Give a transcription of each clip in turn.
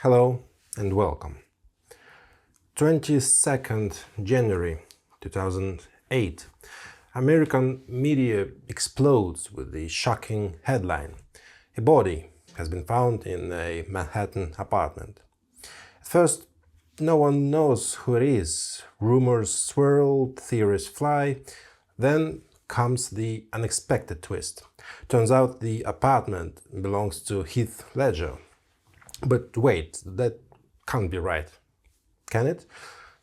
Hello and welcome. 22nd January 2008. American media explodes with the shocking headline. A body has been found in a Manhattan apartment. At first, no one knows who it is. Rumors swirl, theories fly. Then comes the unexpected twist. Turns out the apartment belongs to Heath Ledger. But wait, that can't be right, can it?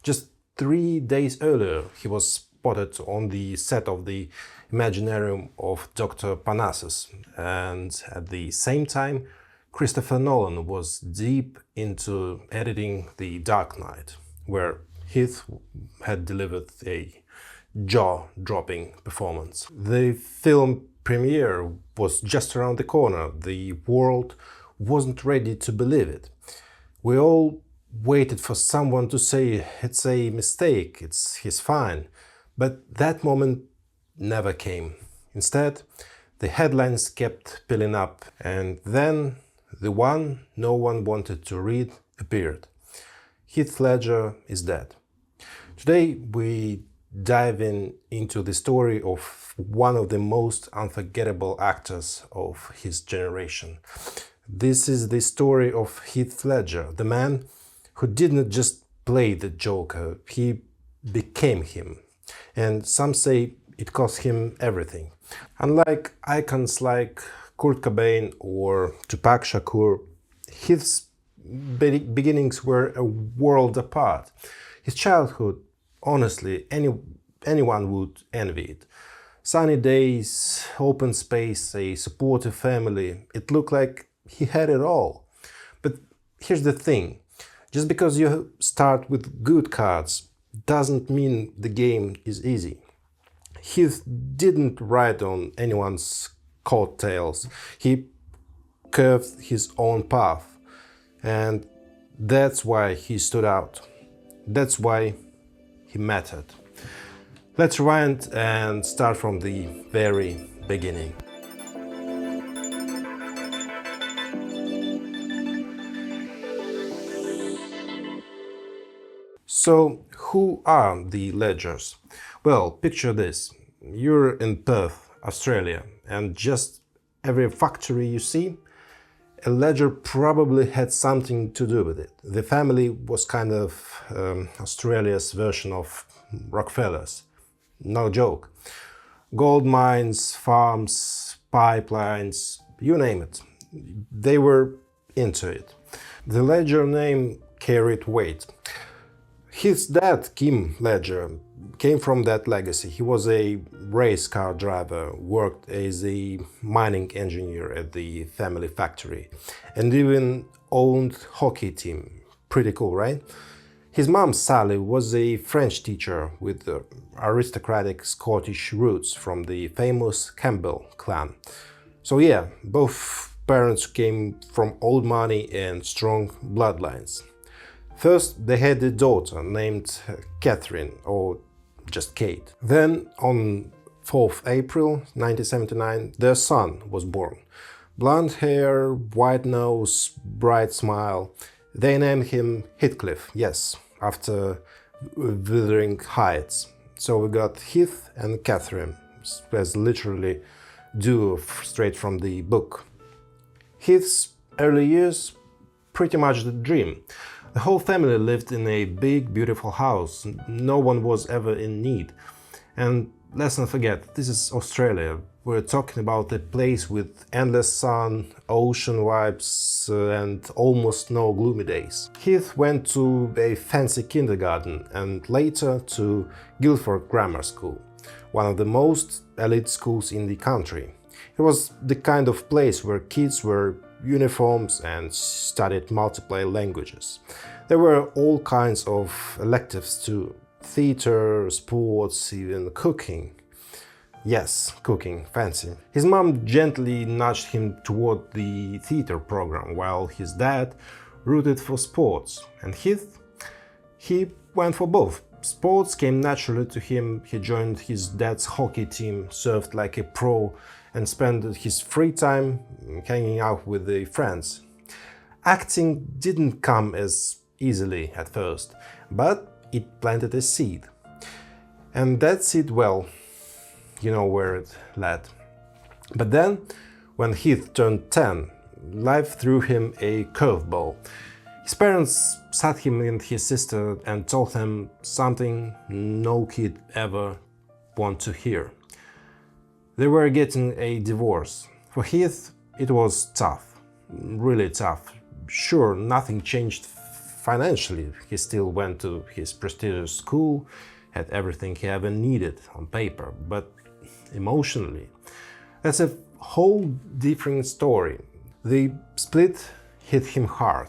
Just 3 days earlier, he was spotted on the set of the Imaginarium of Dr. Parnassus, and at the same time, Christopher Nolan was deep into editing The Dark Knight, where Heath had delivered a jaw-dropping performance. The film premiere was just around the corner. The world wasn't ready to believe it. We all waited for someone to say it's a mistake, he's fine. But that moment never came. Instead, the headlines kept piling up, and then the one no one wanted to read appeared. Heath Ledger is dead. Today we dive into the story of one of the most unforgettable actors of his generation. This is the story of Heath Ledger, the man who didn't just play the Joker, he became him. And some say it cost him everything. Unlike icons like Kurt Cobain or Tupac Shakur, Heath's beginnings were a world apart. His childhood, honestly, anyone would envy it. Sunny days, open space, a supportive family, it looked like he had it all. But here's the thing, just because you start with good cards doesn't mean the game is easy. Heath didn't ride on anyone's coattails. He carved his own path. And that's why he stood out. That's why he mattered. Let's rewind and start from the very beginning. So, who are the Ledgers? Well, picture this. You're in Perth, Australia, and just every factory you see, a Ledger probably had something to do with it. The family was kind of Australia's version of Rockefellers. No joke. Gold mines, farms, pipelines, you name it. They were into it. The Ledger name carried weight. His dad, Kim Ledger, came from that legacy. He was a race car driver, worked as a mining engineer at the family factory, and even owned hockey team. Pretty cool, right? His mom, Sally, was a French teacher with aristocratic Scottish roots from the famous Campbell clan. So yeah, both parents came from old money and strong bloodlines. First, they had a daughter named Catherine, or just Kate. Then, on 4th April 1979, their son was born. Blonde hair, white nose, bright smile. They named him Heathcliff, yes, after Wuthering Heights. So we got Heath and Catherine, as literally duo straight from the book. Heath's early years, pretty much the dream. The whole family lived in a big, beautiful house. No one was ever in need. And let's not forget, this is Australia. We're talking about a place with endless sun, ocean vibes, and almost no gloomy days. Heath went to a fancy kindergarten and later to Guildford Grammar School, one of the most elite schools in the country. It was the kind of place where kids were uniforms and studied multiple languages. There were all kinds of electives too. Theater, sports, even cooking. Yes, cooking, fancy. His mom gently nudged him toward the theater program, while his dad rooted for sports. And Heath? He went for both. Sports came naturally to him. He joined his dad's hockey team, served like a pro, and spent his free time hanging out with the friends. Acting didn't come as easily at first, but it planted a seed. And that seed, well, you know where it led. But then, when Heath turned 10, life threw him a curveball. His parents sat him and his sister and told him something no kid ever want to hear. They were getting a divorce. For Heath, it was tough, really tough. Sure, nothing changed financially. He still went to his prestigious school, had everything he ever needed on paper, but emotionally, that's a whole different story. The split hit him hard.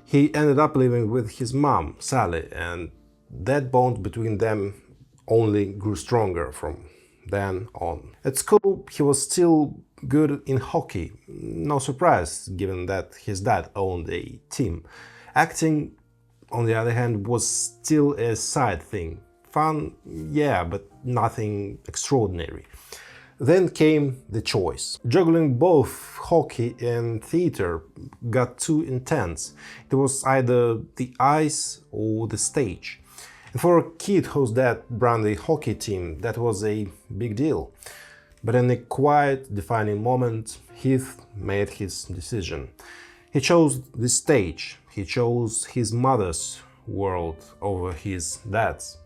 He ended up living with his mom, Sally, and that bond between them only grew stronger from then on. At school, he was still good in hockey. No surprise, given that his dad owned a team. Acting, on the other hand, was still a side thing. Fun, yeah, but nothing extraordinary. Then came the choice. Juggling both hockey and theater got too intense. It was either the ice or the stage. And for a kid whose dad ran the hockey team, that was a big deal. But in a quiet, defining moment, Heath made his decision. He chose the stage. He chose his mother's world over his dad's.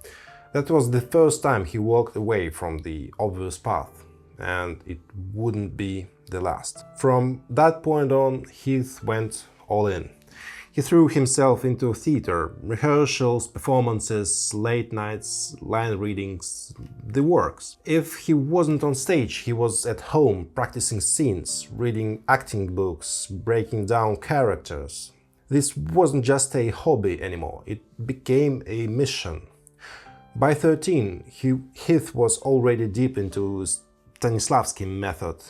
That was the first time he walked away from the obvious path, and it wouldn't be the last. From that point on, Heath went all in. He threw himself into theater, rehearsals, performances, late nights, line readings, the works. If he wasn't on stage, he was at home practicing scenes, reading acting books, breaking down characters. This wasn't just a hobby anymore, it became a mission. By 13, Heath was already deep into Stanislavski Method.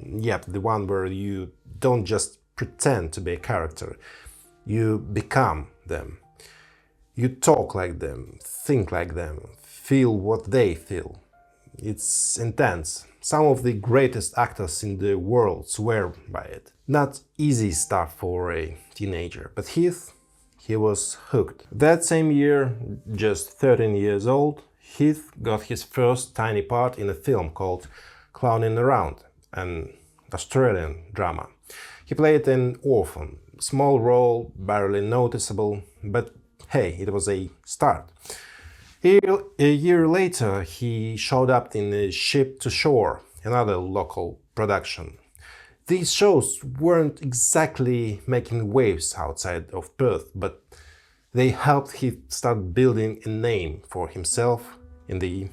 Yep, the one where you don't just pretend to be a character. You become them. You talk like them, think like them, feel what they feel. It's intense. Some of the greatest actors in the world swear by it. Not easy stuff for a teenager, but Heath, he was hooked. That same year, just 13 years old, Heath got his first tiny part in a film called Clowning Around, an Australian drama. He played an orphan. Small role, barely noticeable, but hey, it was a start. A year later, he showed up in a Ship to Shore, another local production. These shows weren't exactly making waves outside of Perth, but they helped him start building a name for himself in the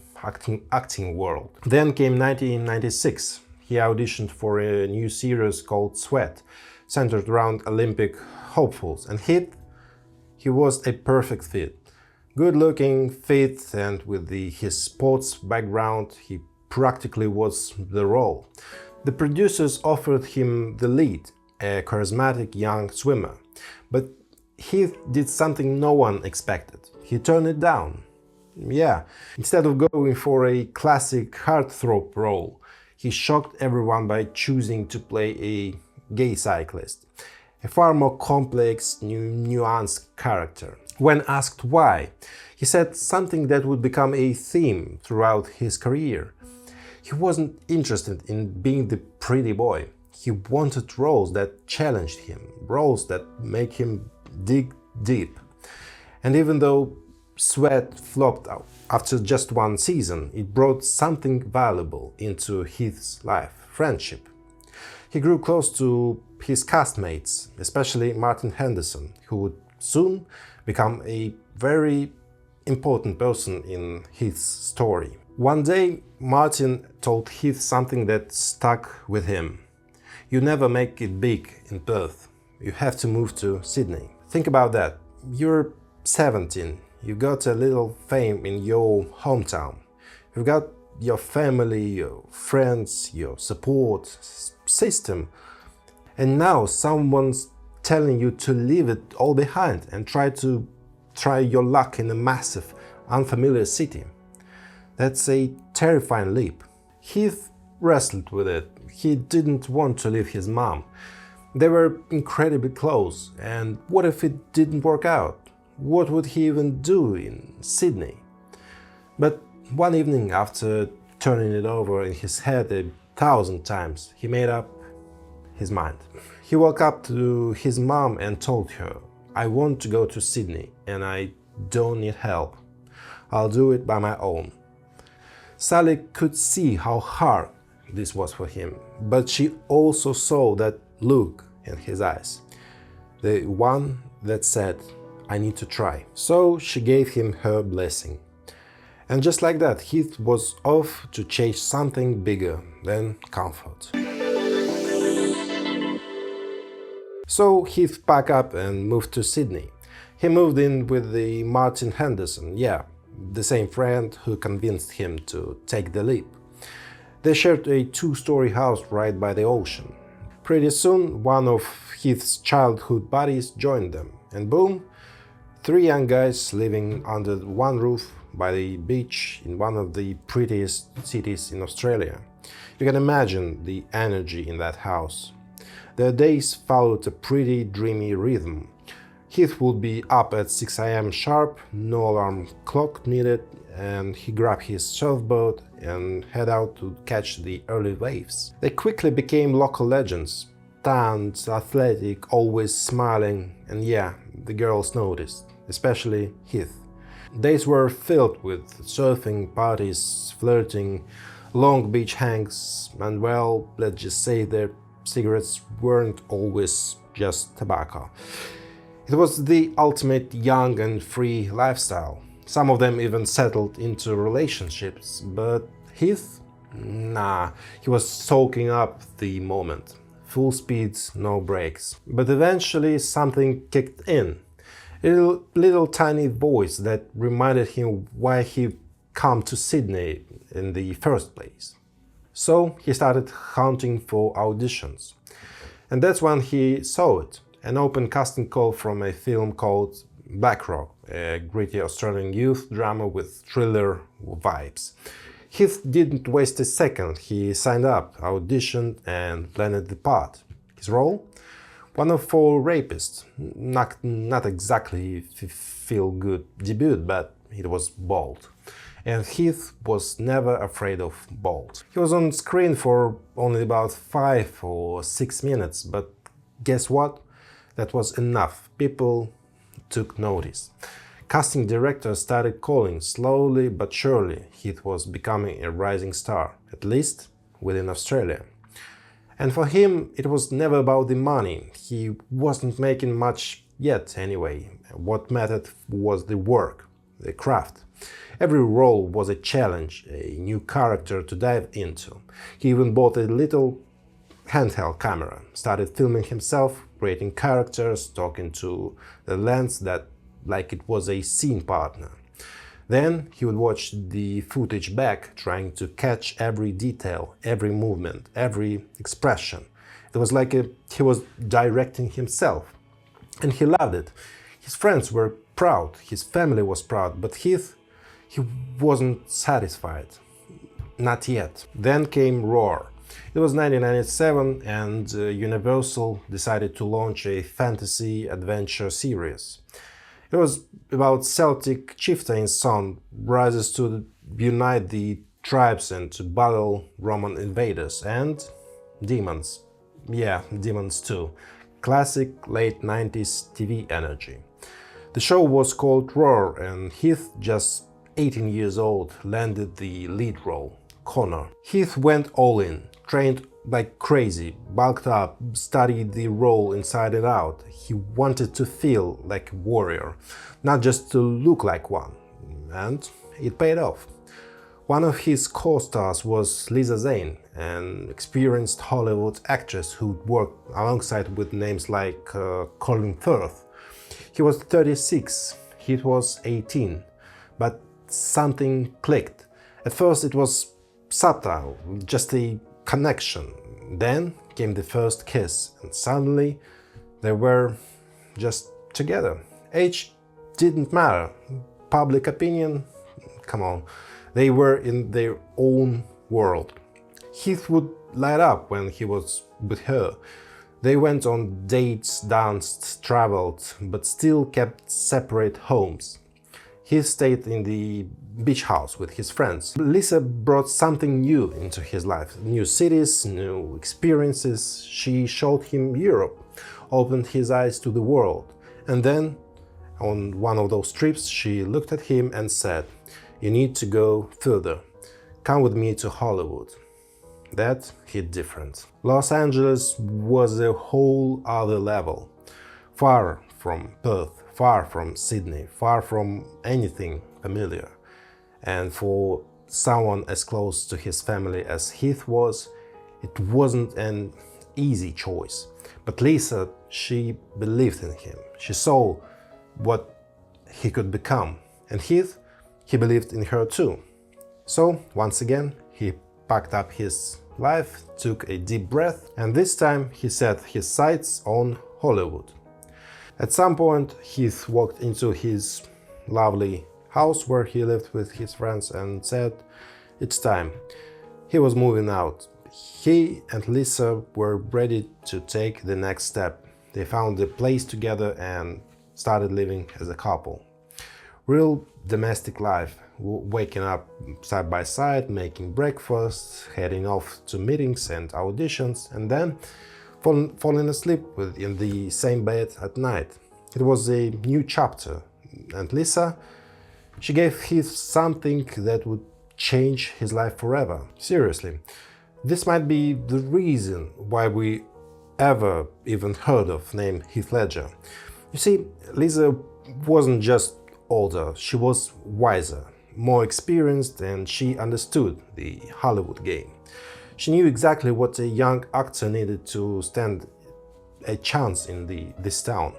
acting world. Then came 1996. He auditioned for a new series called Sweat, centered around Olympic hopefuls, and he was a perfect fit. Good looking, fit, and with his sports background, he practically was the role. The producers offered him the lead, a charismatic young swimmer, but he did something no one expected. He turned it down. Yeah, instead of going for a classic heartthrob role, he shocked everyone by choosing to play a gay cyclist, a far more complex, nuanced character. When asked why, he said something that would become a theme throughout his career. He wasn't interested in being the pretty boy. He wanted roles that challenged him, roles that make him dig deep. And even though Sweat flopped out after just one season, it brought something valuable into Heath's life: friendship. He grew close to his castmates, especially Martin Henderson, who would soon become a very important person in Heath's story. One day, Martin told Heath something that stuck with him. You never make it big in Perth. You have to move to Sydney. Think about that. You're 17. You got a little fame in your hometown. You've got your family, your friends, your support system. And now someone's telling you to leave it all behind and try your luck in a massive, unfamiliar city. That's a terrifying leap. Heath wrestled with it. He didn't want to leave his mom, They were incredibly close, and what if it didn't work out? What would he even do in Sydney? But one evening, after turning it over in his head 1,000 times, he made up his mind. He woke up to his mom and told her, "I want to go to Sydney and I don't need help. I'll do it by my own." Sally could see how hard this was for him, but she also saw that look in his eyes, the one that said, "I need to try." So she gave him her blessing. And just like that, Heath was off to chase something bigger than comfort. So Heath packed up and moved to Sydney. He moved in with the Martin Henderson, the same friend who convinced him to take the leap. They shared a 2-story house right by the ocean. Pretty soon, one of Heath's childhood buddies joined them, and boom, 3 young guys living under one roof by the beach in one of the prettiest cities in Australia. You can imagine the energy in that house. Their days followed a pretty dreamy rhythm. Heath would be up at 6 a.m. sharp, no alarm clock needed, and he grabbed his surfboard and head out to catch the early waves. They quickly became local legends, tanned, athletic, always smiling, and the girls noticed, especially Heath. Days were filled with surfing parties, flirting, long beach hangs, and well, let's just say their cigarettes weren't always just tobacco. It was the ultimate young and free lifestyle. Some of them even settled into relationships, but Heath? Nah, he was soaking up the moment. Full speed, no brakes. But eventually something kicked in. A little tiny voice that reminded him why he came to Sydney in the first place. So he started hunting for auditions. And that's when he saw it. An open casting call from a film called Backrock, a gritty Australian youth drama with thriller vibes. Heath didn't waste a second. He signed up, auditioned, and landed the part. His role? One of 4 rapists. Not exactly feel-good debut, but it was bold. And Heath was never afraid of bold. He was on screen for only about 5 or 6 minutes, but guess what? That was enough. People took notice. Casting directors started calling. Slowly but surely, Heath was becoming a rising star, at least within Australia. And for him, it was never about the money. He wasn't making much yet anyway. What mattered was the work, the craft. Every role was a challenge, a new character to dive into. He even bought a little handheld camera, started filming himself, creating characters, talking to the lens that like it was a scene partner. Then he would watch the footage back, trying to catch every detail, every movement, every expression. It was like he was directing himself. And he loved it. His friends were proud, his family was proud, but he wasn't satisfied. Not yet. Then came Roar. It was 1997 and Universal decided to launch a fantasy adventure series. It was about Celtic chieftain's son rises to unite the tribes and to battle Roman invaders and demons. Yeah, demons too. Classic late 90s TV energy. The show was called Roar and Heath, just 18 years old, landed the lead role, Connor. Heath went all in, trained like crazy, bulked up, studied the role inside and out. He wanted to feel like a warrior, not just to look like one. And it paid off. One of his co-stars was Lisa Zane, an experienced Hollywood actress who worked alongside with names like Colin Firth. He was 36, he was 18, but something clicked. At first it was subtle, just a connection. Then came the first kiss, and suddenly they were just together. Age didn't matter. Public opinion? Come on. They were in their own world. Heath would light up when he was with her. They went on dates, danced, traveled, but still kept separate homes. He stayed in the beach house with his friends. Lisa brought something new into his life. New cities, new experiences. She showed him Europe, opened his eyes to the world. And then, on one of those trips, she looked at him and said, "You need to go further. Come with me to Hollywood." That hit different. Los Angeles was a whole other level. Far from Perth, far from Sydney, far from anything familiar. And for someone as close to his family as Heath was, it wasn't an easy choice. But Lisa, she believed in him. She saw what he could become. And Heath, he believed in her too. So, once again, he packed up his life, took a deep breath, and this time he set his sights on Hollywood. At some point, Heath walked into his lovely house where he lived with his friends and said, "It's time." He was moving out. He and Lisa were ready to take the next step. They found a place together and started living as a couple. Real domestic life, waking up side by side, making breakfast, heading off to meetings and auditions, and then falling asleep in the same bed at night. It was a new chapter, and Lisa, she gave Heath something that would change his life forever. Seriously, this might be the reason why we ever even heard of name Heath Ledger. You see, Lisa wasn't just older, she was wiser, more experienced, and she understood the Hollywood game. She knew exactly what a young actor needed to stand a chance in this town.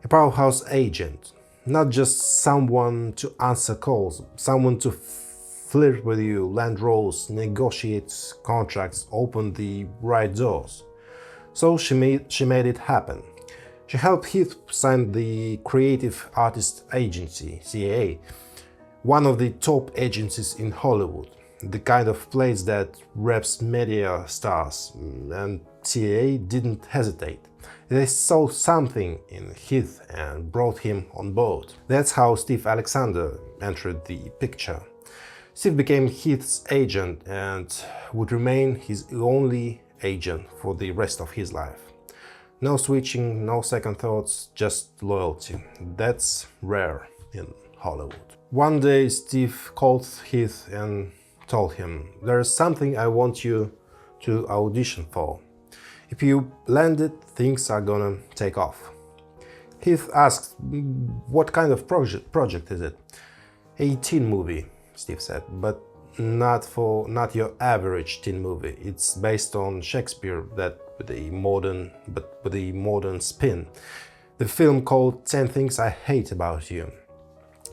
A powerhouse agent, not just someone to answer calls, someone to flirt with you, land roles, negotiate contracts, open the right doors. So she made it happen. She helped Heath sign the Creative Artist Agency, CAA, one of the top agencies in Hollywood, the kind of place that reps media stars, and CAA didn't hesitate. They saw something in Heath and brought him on board. That's how Steve Alexander entered the picture. Steve became Heath's agent and would remain his only agent for the rest of his life. No switching, no second thoughts, just loyalty. That's rare in Hollywood. One day Steve called Heath and told him, "There's something I want you to audition for. If you land it, things are gonna take off." Heath asked, "What kind of project is it?" "A teen movie," Steve said, "but not your average teen movie. It's based on Shakespeare, with a modern spin. The film called 10 Things I Hate About You."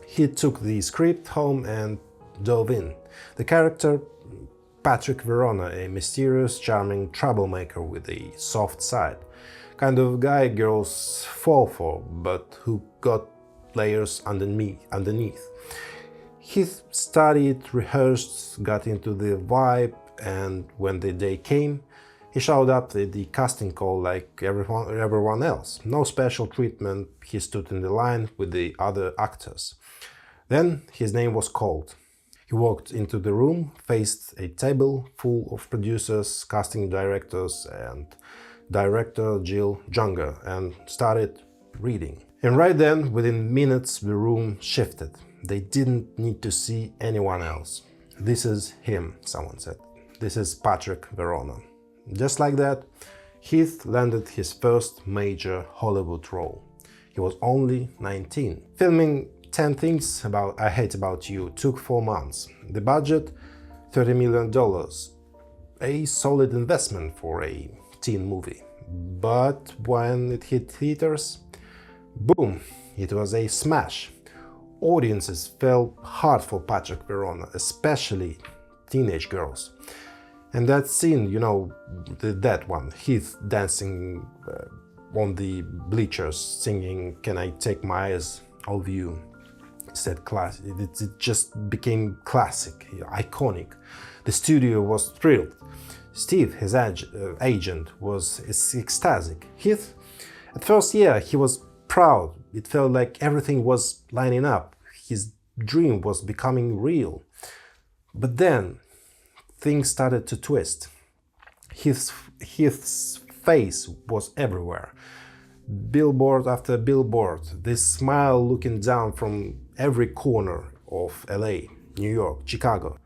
He took the script home and dove in. The character, Patrick Verona, a mysterious, charming troublemaker with a soft side. Kind of guy girls fall for, but who got layers underneath. He studied, rehearsed, got into the vibe, and when the day came, he showed up at the casting call like everyone else. No special treatment, he stood in the line with the other actors. Then his name was called. He walked into the room, faced a table full of producers, casting directors, and director Jill Junger, and started reading. And right then, within minutes, the room shifted. They didn't need to see anyone else. "This is him," someone said. "This is Patrick Verona." Just like that, Heath landed his first major Hollywood role. He was only 19. Filming 10 Things I Hate About You took 4 months. The budget, $30 million. A solid investment for a teen movie. But when it hit theaters, boom, it was a smash. Audiences fell hard for Patrick Verona, especially teenage girls. And that scene, that one, Heath dancing on the bleachers, singing "Can I Take My Eyes Off You?" It just became classic, iconic. The studio was thrilled. Steve, his agent, was ecstatic. Heath, at first, yeah, he was proud. It felt like everything was lining up. His dream was becoming real. But then, things started to twist. Heath's face was everywhere. Billboard after billboard, this smile looking down from every corner of LA, New York, Chicago.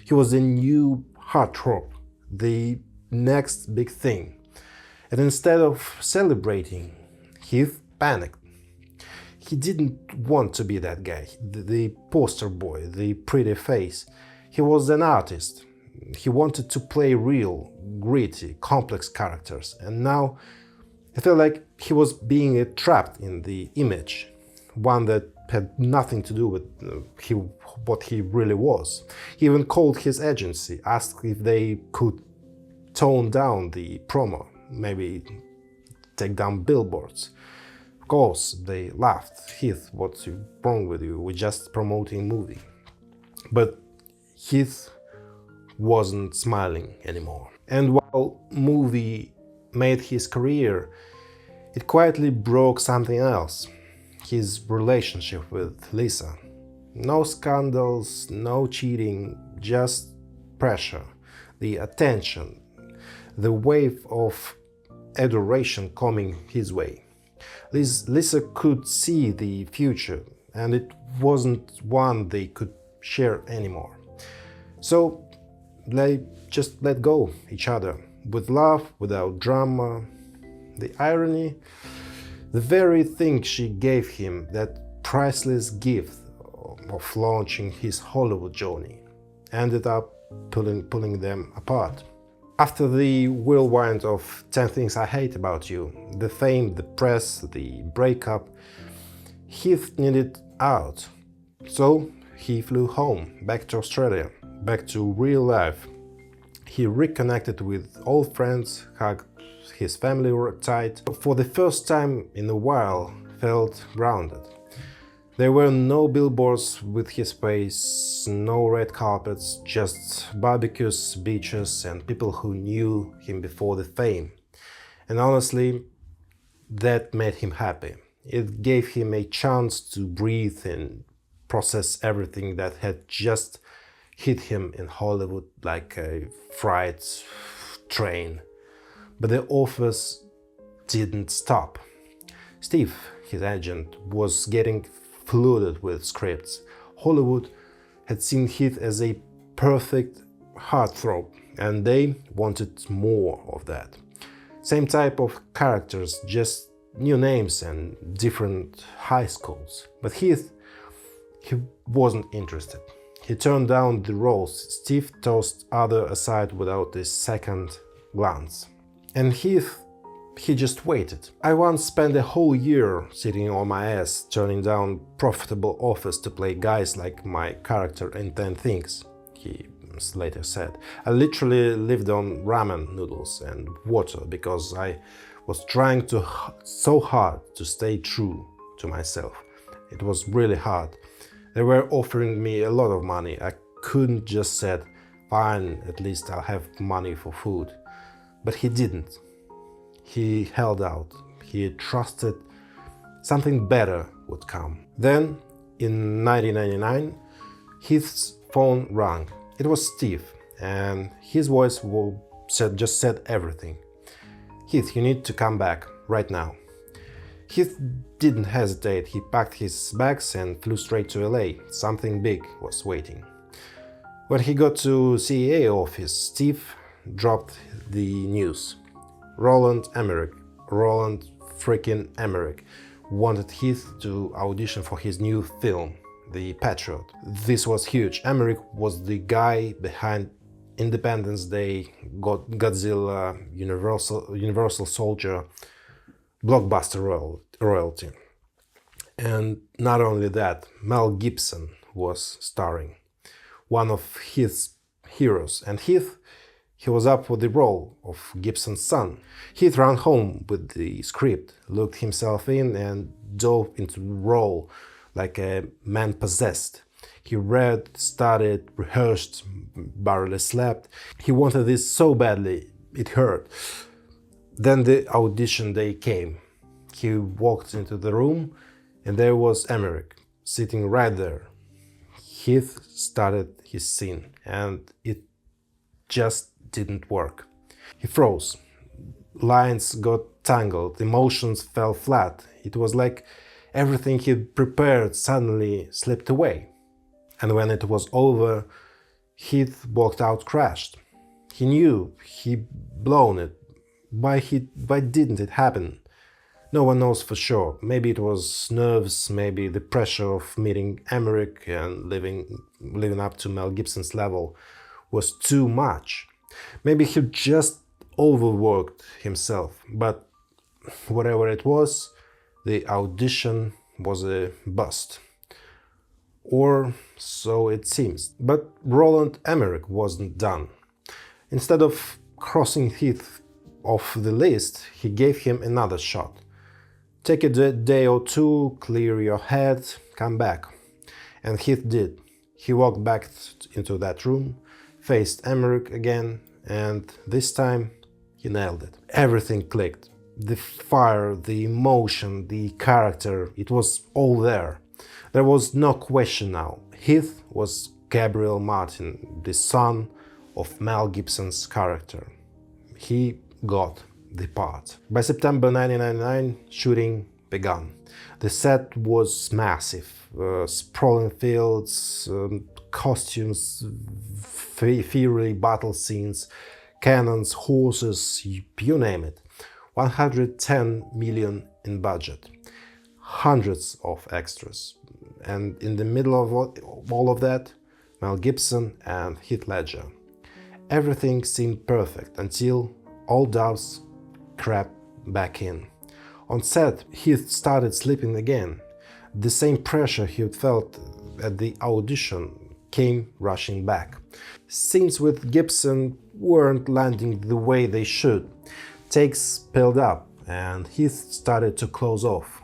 He was the new heartthrob, the next big thing. And instead of celebrating, Heath panicked. He didn't want to be that guy, the poster boy, the pretty face. He was an artist. He wanted to play real, gritty, complex characters. And now it felt like he was being trapped in the image, one that had nothing to do with what he really was. He even called his agency, asked if they could tone down the promo, maybe take down billboards. Of course, they laughed. Heath, what's wrong with you? We're just promoting a movie. But Heath wasn't smiling anymore. And while movie made his career, it quietly broke something else. His relationship with Lisa. No scandals, no cheating, just pressure, the attention, the wave of adoration coming his way. Lisa could see the future, and it wasn't one they could share anymore. So they just let go each other, with love, without drama. The irony, the very thing she gave him, that priceless gift of launching his Hollywood journey, ended up pulling them apart. After the whirlwind of 10 Things I Hate About You, the fame, the press, the breakup, Heath needed out. So he flew home, back to Australia, back to real life. He reconnected with old friends, hugged his family tight. For the first time in a while, felt grounded. There were no billboards with his face, no red carpets, just barbecues, beaches, and people who knew him before the fame. And honestly, that made him happy. It gave him a chance to breathe and process everything that had just hit him in Hollywood like a freight train. But the offers didn't stop. Steve, his agent, was getting flooded with scripts. Hollywood had seen Heath as a perfect heartthrob, and they wanted more of that. Same type of characters, just new names and different high schools. But Heath, he wasn't interested. He turned down the roles. Steve tossed other aside without a second glance. And Heath, he just waited. I once spent a whole year sitting on my ass, turning down profitable offers to play guys like my character in 10 Things, he later said. I literally lived on ramen noodles and water because I was trying so hard to stay true to myself. It was really hard. They were offering me a lot of money. I couldn't just said, fine, at least I'll have money for food. But he didn't. He held out. He trusted something better would come. Then, in 1999, Heath's phone rang. It was Steve, and his voice just said everything. Heath, you need to come back right now. Heath didn't hesitate. He packed his bags and flew straight to LA. Something big was waiting. When he got to CAA office, Steve dropped the news. Roland freaking Emmerich, wanted Heath to audition for his new film, The Patriot. This was huge. Emmerich was the guy behind Independence Day, Godzilla, Universal Soldier, blockbuster royalty. And not only that, Mel Gibson was starring, one of his heroes. And Heath, he was up for the role of Gibson's son. Heath ran home with the script, looked himself in and dove into the role like a man possessed. He read, studied, rehearsed, barely slept. He wanted this so badly, it hurt. Then the audition day came. He walked into the room and there was Emmerich, sitting right there. Heath started his scene and it just didn't work. He froze. Lines got tangled, emotions fell flat. It was like everything he'd prepared suddenly slipped away. And when it was over, Heath walked out crashed. He knew he'd blown it. Why didn't it happen? No one knows for sure. Maybe it was nerves, maybe the pressure of meeting Emmerich and living up to Mel Gibson's level was too much. Maybe he just overworked himself. But whatever it was, the audition was a bust. Or so it seems. But Roland Emmerich wasn't done. Instead of crossing Heath off the list, he gave him another shot. Take a day or two, clear your head, come back. And Heath did. He walked back into that room, faced Emmerich again, and this time he nailed it. Everything clicked. The fire, the emotion, the character, it was all there. There was no question now. Heath was Gabriel Martin, the son of Mel Gibson's character. He got the part. By September 1999, shooting began. The set was massive. Sprawling fields, costumes, fiery battle scenes, cannons, horses, you name it. 110 million in budget. Hundreds of extras. And in the middle of all of that, Mel Gibson and Heath Ledger. Everything seemed perfect until all doubts crept back in. On set, Heath started sleeping again. The same pressure he had felt at the audition came rushing back. Scenes with Gibson weren't landing the way they should. Takes piled up, and Heath started to close off,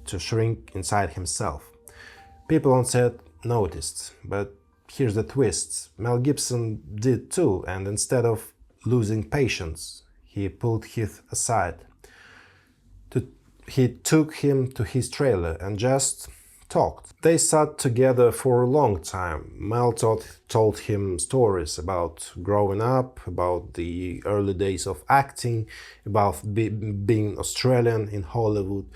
to shrink inside himself. People on set noticed, but here's the twist. Mel Gibson did too, and instead of losing patience, he pulled Heath aside. He took him to his trailer and just talked. They sat together for a long time. Mel told him stories about growing up, about the early days of acting, about being Australian in Hollywood.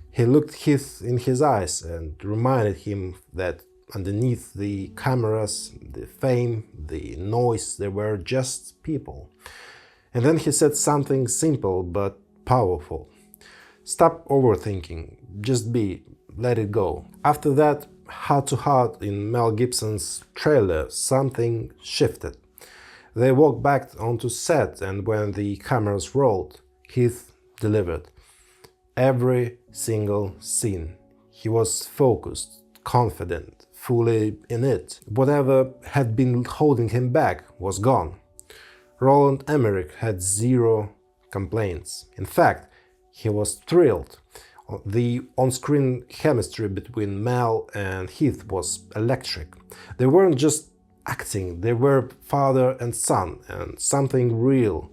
He looked Heath in his eyes and reminded him that underneath the cameras, the fame, the noise, there were just people. And then he said something simple but powerful. Stop overthinking, just be, let it go. After that, heart to heart in Mel Gibson's trailer, something shifted. They walked back onto set, and when the cameras rolled, Heath delivered. Every single scene. He was focused, confident, fully in it. Whatever had been holding him back was gone. Roland Emmerich had zero complaints. In fact, he was thrilled. The on-screen chemistry between Mel and Heath was electric. They weren't just acting, they were father and son, and something real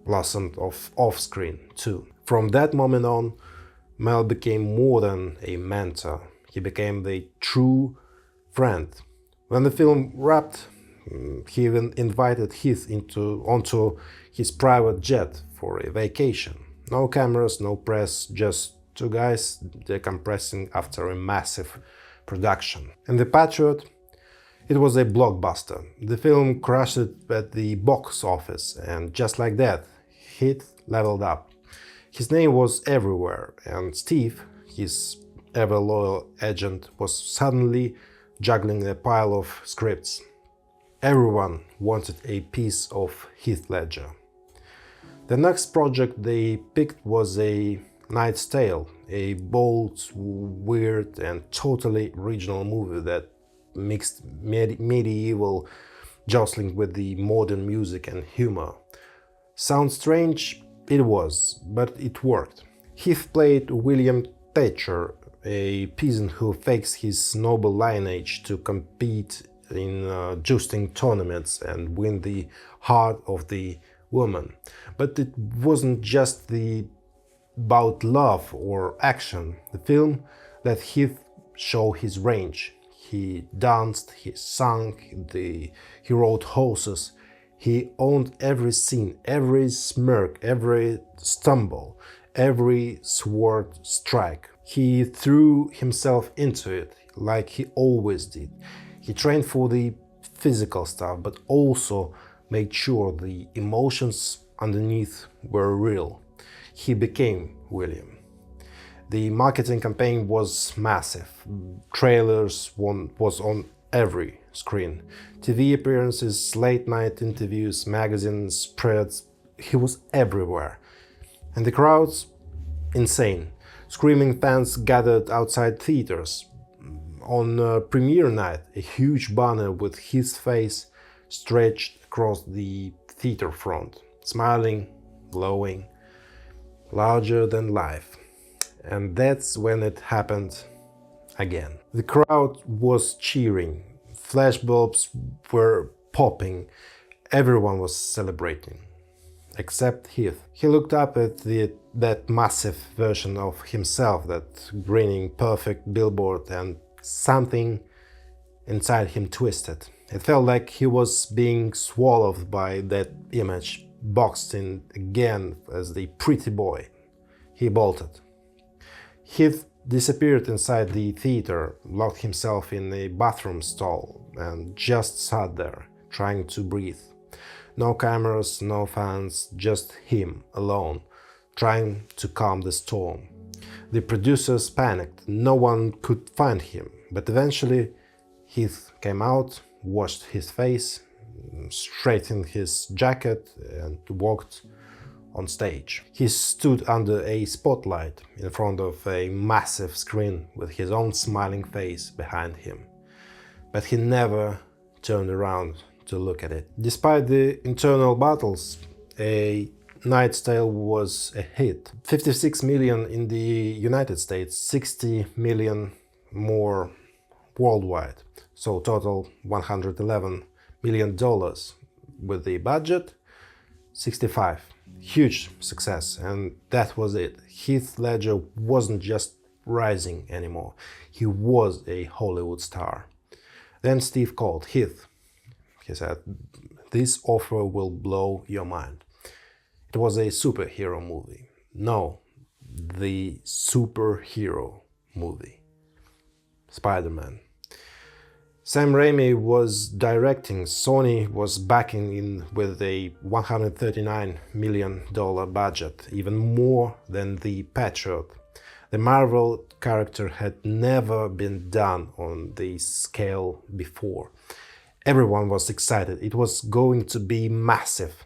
blossomed off-screen too. From that moment on, Mel became more than a mentor. He became the true friend. When the film wrapped, he even invited Heath onto his private jet for a vacation. No cameras, no press, just two guys decompressing after a massive production. And the Patriot, it was a blockbuster. The film crushed it at the box office, and just like that, Heath leveled up. His name was everywhere, and Steve, his ever-loyal agent, was suddenly juggling a pile of scripts. Everyone wanted a piece of Heath Ledger. The next project they picked was A Knight's Tale, a bold, weird and totally original movie that mixed medieval jostling with the modern music and humor. Sounds strange? It was, but it worked. Heath played William Thatcher, a peasant who fakes his noble lineage to compete in jousting tournaments and win the heart of the woman. But it wasn't just about love or action. The film let Heath show his range. He danced, he sang, he rode horses. He owned every scene, every smirk, every stumble, every sword strike. He threw himself into it like he always did. He trained for the physical stuff, but also made sure the emotions underneath were real. He became William. The marketing campaign was massive. Trailers was on every screen. TV appearances, late night interviews, magazines, spreads. He was everywhere. And the crowds? Insane. Screaming fans gathered outside theaters. On premiere night, a huge banner with his face stretched across the theater front, smiling, glowing, larger than life. And that's when it happened again. The crowd was cheering, flashbulbs were popping, everyone was celebrating. Except Heath. He looked up at that massive version of himself, that grinning, perfect billboard, and something inside him twisted. It felt like he was being swallowed by that image, boxed in again as the pretty boy. He bolted. Heath disappeared inside the theater, locked himself in a bathroom stall, and just sat there, trying to breathe. No cameras, no fans, just him, alone, trying to calm the storm. The producers panicked, no one could find him, but eventually Heath came out, washed his face, straightened his jacket and walked on stage. He stood under a spotlight in front of a massive screen with his own smiling face behind him. But he never turned around to look at it. Despite the internal battles, A Knight's Tale was a hit. 56 million in the United States, 60 million more worldwide. So total $111 million. With the budget, 65. Huge success, and that was it. Heath Ledger wasn't just rising anymore. He was a Hollywood star. Then Steve called. Heath, he said, this offer will blow your mind. It was a superhero movie. No, the superhero movie. Spider-Man. Sam Raimi was directing, Sony was backing in with a $139 million budget, even more than the Patriot. The Marvel character had never been done on this scale before. Everyone was excited, it was going to be massive.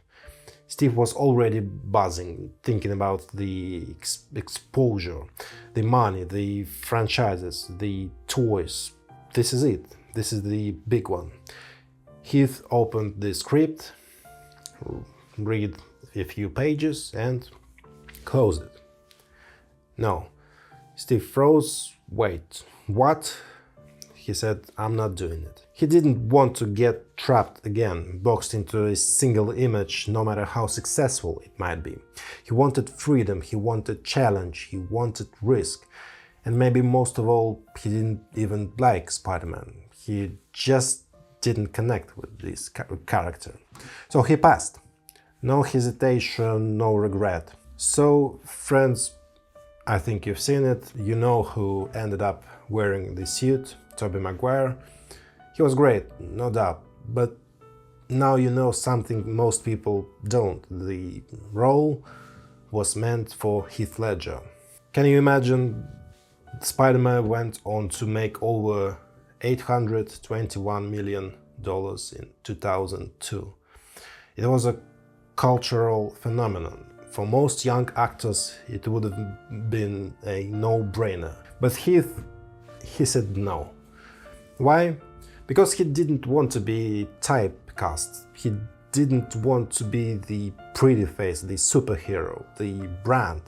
Steve was already buzzing, thinking about the exposure, the money, the franchises, the toys. This is it. This is the big one. Heath opened the script, read a few pages and closed it. No. Steve froze. Wait, what? He said, I'm not doing it. He didn't want to get trapped again, boxed into a single image, no matter how successful it might be. He wanted freedom, he wanted challenge, he wanted risk. And maybe most of all, he didn't even like Spider-Man. He just didn't connect with this character. So he passed. No hesitation, no regret. So, friends, I think you've seen it. You know who ended up wearing the suit, Tobey Maguire. He was great, no doubt. But now you know something most people don't. The role was meant for Heath Ledger. Can you imagine? Spider-Man went on to make over $821 million in 2002. It was a cultural phenomenon. For most young actors, it would have been a no-brainer. But he said no. Why? Because he didn't want to be typecast. He didn't want to be the pretty face, the superhero, the brand.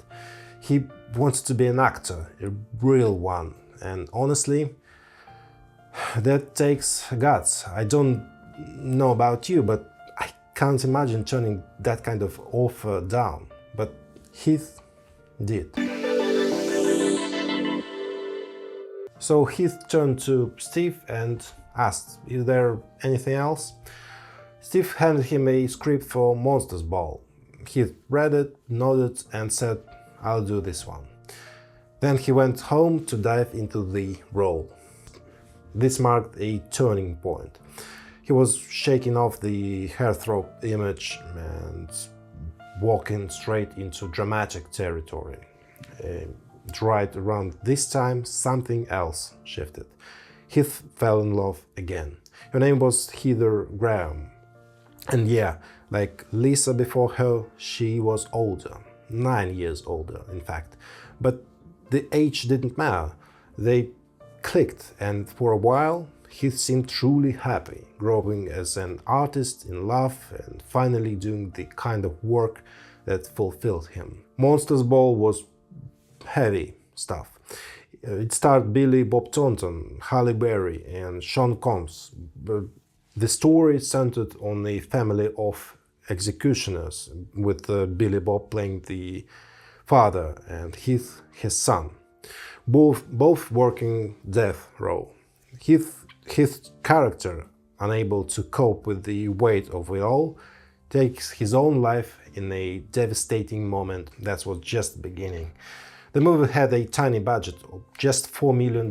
He wanted to be an actor, a real one, and honestly, that takes guts. I don't know about you, but I can't imagine turning that kind of offer down. But Heath did. So Heath turned to Steve and asked, "Is there anything else?" Steve handed him a script for Monsters Ball. Heath read it, nodded and said, "I'll do this one." Then he went home to dive into the role. This marked a turning point. He was shaking off the heartthrob image and walking straight into dramatic territory. Right around this time, something else shifted. Heath fell in love again. Her name was Heather Graham. And yeah, like Lisa before her, she was older, 9 years older, in fact. But the age didn't matter. They clicked, and for a while, Heath seemed truly happy, growing as an artist in love and finally doing the kind of work that fulfilled him. Monsters Ball was heavy stuff. It starred Billy Bob Thornton, Halle Berry and Sean Combs. But the story centered on a family of executioners, with Billy Bob playing the father and Heath his son, both working death row. Heath's character, unable to cope with the weight of it all, takes his own life in a devastating moment that was just beginning. The movie had a tiny budget of just $4 million,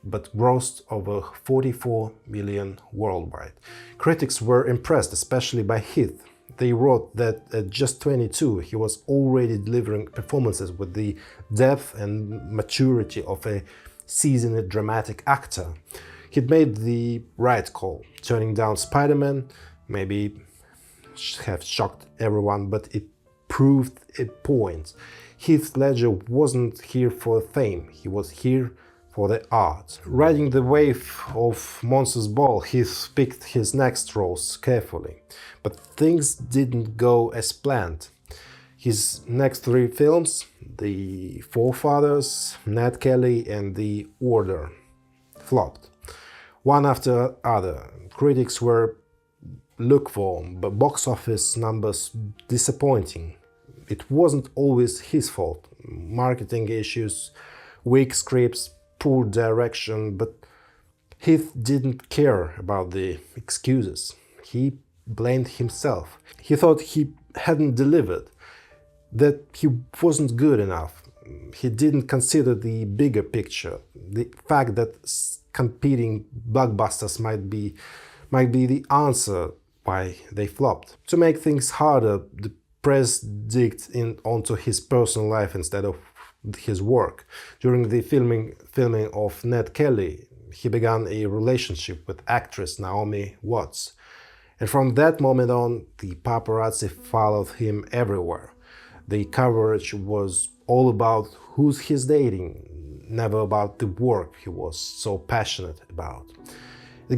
but grossed over $44 million worldwide. Critics were impressed, especially by Heath. They wrote that at just 22, he was already delivering performances with the depth and maturity of a seasoned dramatic actor. He'd made the right call, turning down Spider-Man. Maybe have shocked everyone, but it proved a point. Heath Ledger wasn't here for fame, he was here for the art. Riding the wave of Monsters Ball, Heath picked his next roles carefully. But things didn't go as planned. His next 3 films, The Forefathers, Ned Kelly and The Order, flopped. One after other. Critics were lukewarm, but box office numbers disappointing. It wasn't always his fault. Marketing issues, weak scripts, poor direction, but Heath didn't care about the excuses. He blamed himself. He thought he hadn't delivered, that he wasn't good enough. He didn't consider the bigger picture, the fact that competing blockbusters might be the answer why they flopped. To make things harder, the press digged in onto his personal life instead of his work. During the filming of Ned Kelly, he began a relationship with actress Naomi Watts. And from that moment on, the paparazzi followed him everywhere. The coverage was all about who's he's dating, never about the work he was so passionate about. It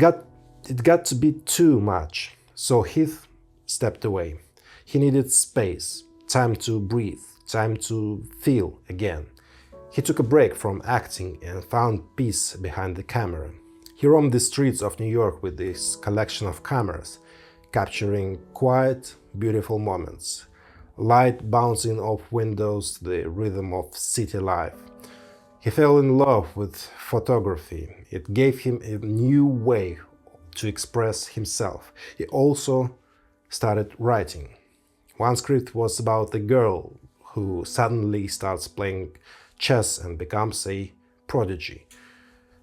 got to be too much, so Heath stepped away. He needed space, time to breathe, time to feel again. He took a break from acting and found peace behind the camera. He roamed the streets of New York with this collection of cameras, capturing quiet, beautiful moments. Light bouncing off windows, the rhythm of city life. He fell in love with photography. It gave him a new way to express himself. He also started writing. One script was about a girl who suddenly starts playing chess and becomes a prodigy.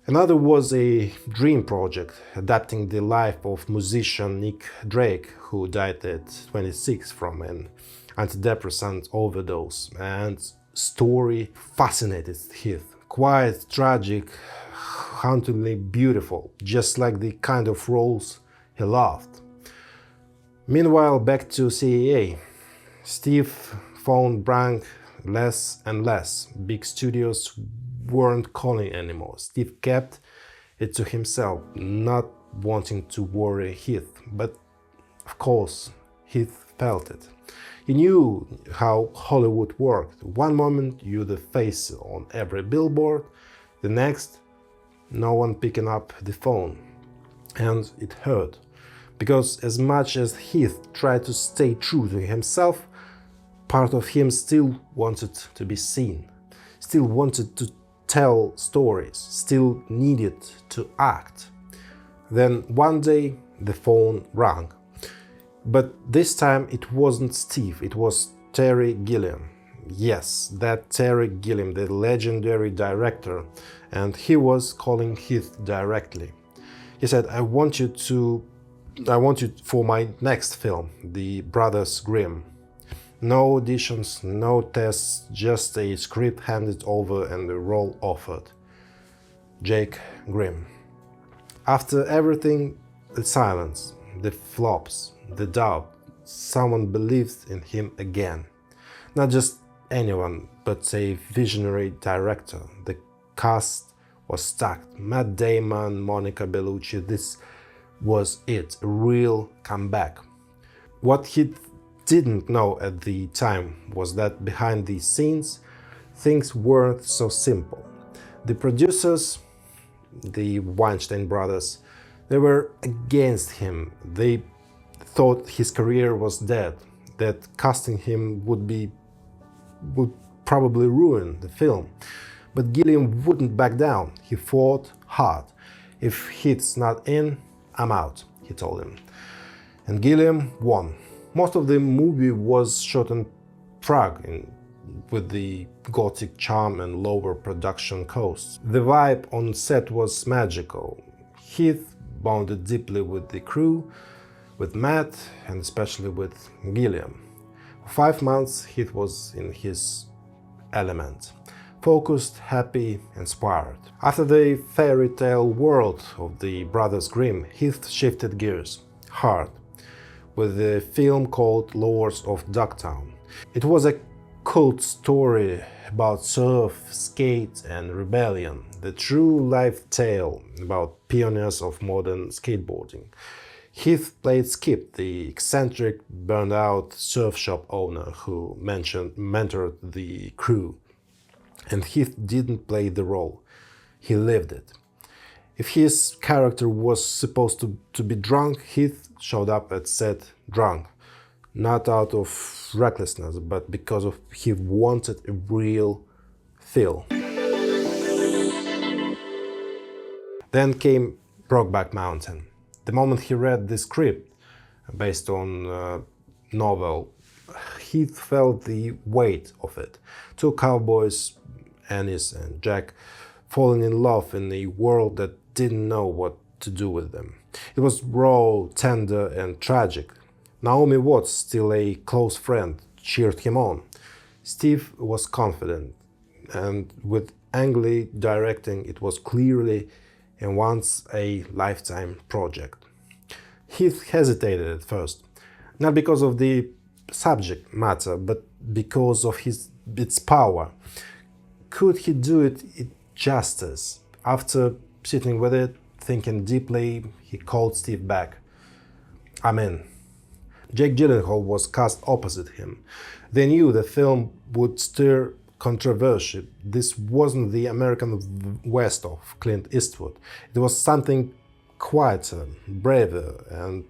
Another was a dream project adapting the life of musician Nick Drake, who died at 26 from an antidepressant overdose, and story fascinated Heath. Quiet, tragic, hauntingly beautiful, just like the kind of roles he loved. Meanwhile, back to CAA. Steve phone rang less and less. Big studios weren't calling anymore. Steve kept it to himself, not wanting to worry Heath. But of course, Heath felt it. He knew how Hollywood worked. One moment you're the face on every billboard, the next no one picking up the phone. And it hurt, because as much as Heath tried to stay true to himself, part of him still wanted to be seen, still wanted to tell stories, still needed to act. Then one day the phone rang. But this time it wasn't Steve, it was Terry Gilliam. Yes, that Terry Gilliam, the legendary director, and he was calling Heath directly. He said, I want you for my next film, The Brothers Grimm. No auditions, no tests, just a script handed over and a role offered. Jake Grimm. After everything, the silence, the flops, the doubt, someone believed in him again. Not just anyone, but a visionary director. The cast was stacked. Matt Damon, Monica Bellucci, this was it, a real comeback. What he didn't know at the time was that behind the scenes, things weren't so simple. The producers, the Weinstein brothers, they were against him. They thought his career was dead, that casting him would probably ruin the film. But Gilliam wouldn't back down. He fought hard. If Heath's not in, I'm out, he told him. And Gilliam won. Most of the movie was shot in Prague, with the gothic charm and lower production costs. The vibe on set was magical. Heath bonded deeply with the crew, with Matt, and especially with Gilliam. For 5 months, Heath was in his element. Focused, happy, inspired. After the fairy tale world of the Brothers Grimm, Heath shifted gears, hard, with a film called Lords of Dogtown. It was a cult story about surf, skate, and rebellion, the true life tale about pioneers of modern skateboarding. Heath played Skip, the eccentric, burned-out surf shop owner who mentored the crew. And Heath didn't play the role, he lived it. If his character was supposed to be drunk, Heath showed up at set drunk, not out of recklessness, but because he wanted a real feel. Then came Brokeback Mountain. The moment he read the script, based on a novel, Heath felt the weight of it. Two cowboys, Ennis and Jack, falling in love in a world that didn't know what to do with them. It was raw, tender, and tragic. Naomi Watts, still a close friend, cheered him on. Steve was confident, and with Ang Lee directing, it was clearly a once-a-lifetime project. Heath hesitated at first, not because of the subject matter, but because of its power. Could he do it justice? After sitting with it, thinking deeply, he called Steve back. I'm in. Jake Gyllenhaal was cast opposite him. They knew the film would stir controversy. This wasn't the American West of Clint Eastwood. It was something quieter, braver, and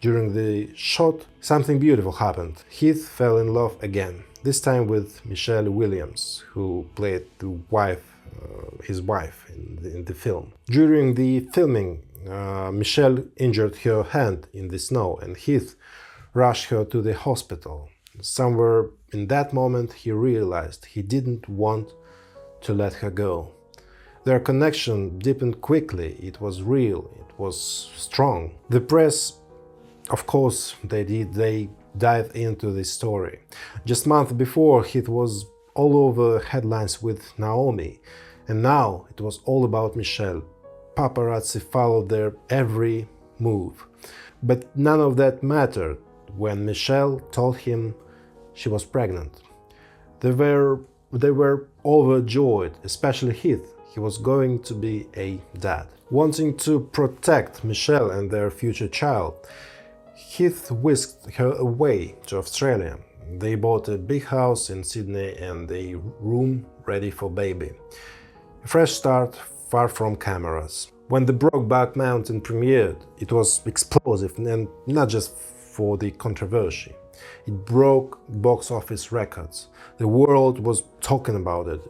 during the shot, something beautiful happened. Heath fell in love again, this time with Michelle Williams, who played his wife in the film. During the filming, Michelle injured her hand in the snow, and Heath rushed her to the hospital. Somewhere in that moment, he realized he didn't want to let her go. Their connection deepened quickly. It was real, it was strong. The press, of course, they dived into the story. Just a month before, it was all over headlines with Naomi, and now it was all about Michelle. Paparazzi followed their every move. But none of that mattered when Michelle told him she was pregnant. They were overjoyed, especially Heath. He was going to be a dad. Wanting to protect Michelle and their future child, Heath whisked her away to Australia. They bought a big house in Sydney and a room ready for baby. A fresh start, far from cameras. When the Brokeback Mountain premiered, it was explosive, and not just for the controversy. It broke box office records. The world was talking about it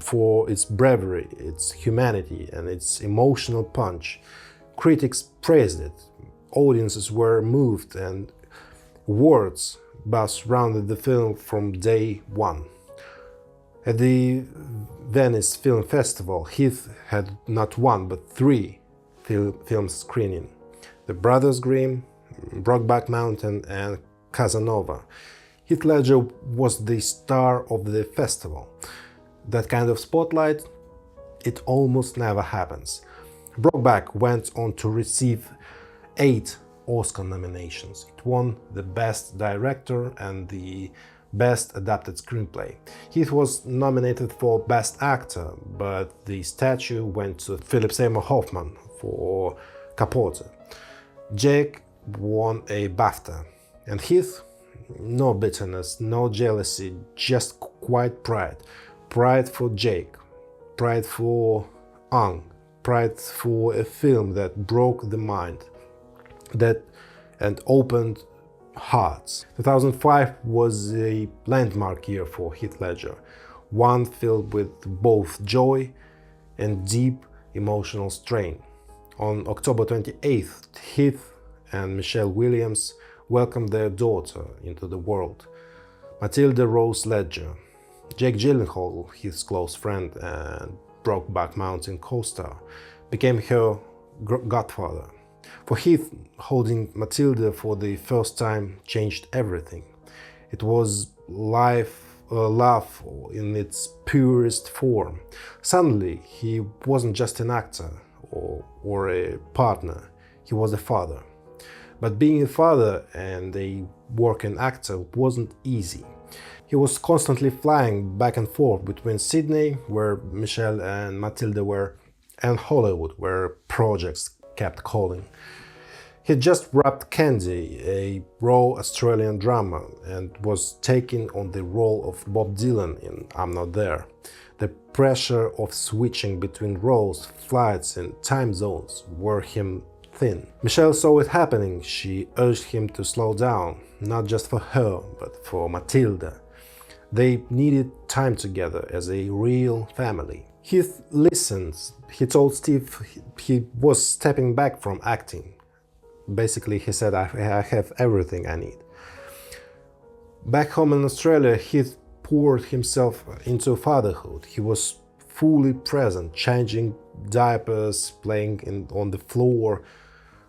for its bravery, its humanity, and its emotional punch. Critics praised it. Audiences were moved, and words surrounded the film from day one. At the Venice Film Festival, Heath had not one but three film screenings: The Brothers Grimm, Brokeback Mountain, and Casanova. Heath Ledger was the star of the festival. That kind of spotlight, it almost never happens. Brokeback went on to receive 8 Oscar nominations. It won the Best Director and the Best Adapted Screenplay. Heath was nominated for Best Actor, but the statue went to Philip Seymour Hoffman for Capote. Jake won a BAFTA, and Heath, no bitterness, no jealousy, just quiet pride. Pride for Jake, pride for Ang, pride for a film that broke the mind, and opened hearts. 2005 was a landmark year for Heath Ledger, one filled with both joy and deep emotional strain. On October 28th, Heath and Michelle Williams welcomed their daughter into the world, Matilda Rose Ledger. Jake Gyllenhaal, Heath's close friend and Brokeback Mountain co-star, became her godfather. For Heath, holding Matilda for the first time changed everything. It was love in its purest form. Suddenly, he wasn't just an actor or a partner, he was a father. But being a father and a working actor wasn't easy. He was constantly flying back and forth between Sydney, where Michelle and Matilda were, and Hollywood, where projects kept calling. He just wrapped Candy, a raw Australian drama, and was taking on the role of Bob Dylan in I'm Not There. The pressure of switching between roles, flights and time zones wore him thin. Michelle saw it happening. She urged him to slow down, not just for her, but for Matilda. They needed time together as a real family. Heath listened. He told Steve he was stepping back from acting. Basically, he said, I have everything I need. Back home in Australia, Heath poured himself into fatherhood. He was fully present, changing diapers, playing on the floor,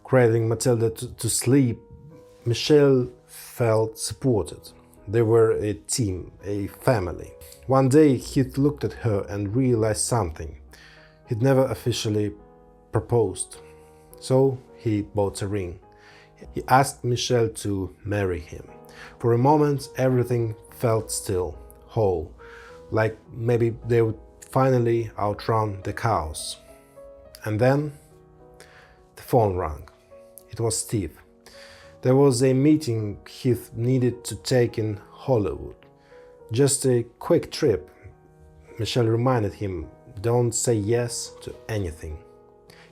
cradling Matilda to sleep. Michelle felt supported. They were a team, a family. One day, Heath looked at her and realized something. He'd never officially proposed. So he bought a ring. He asked Michelle to marry him. For a moment, everything felt still, whole, like maybe they would finally outrun the chaos. And then the phone rang. It was Steve. There was a meeting Heath needed to take in Hollywood. Just a quick trip. Michelle reminded him, don't say yes to anything.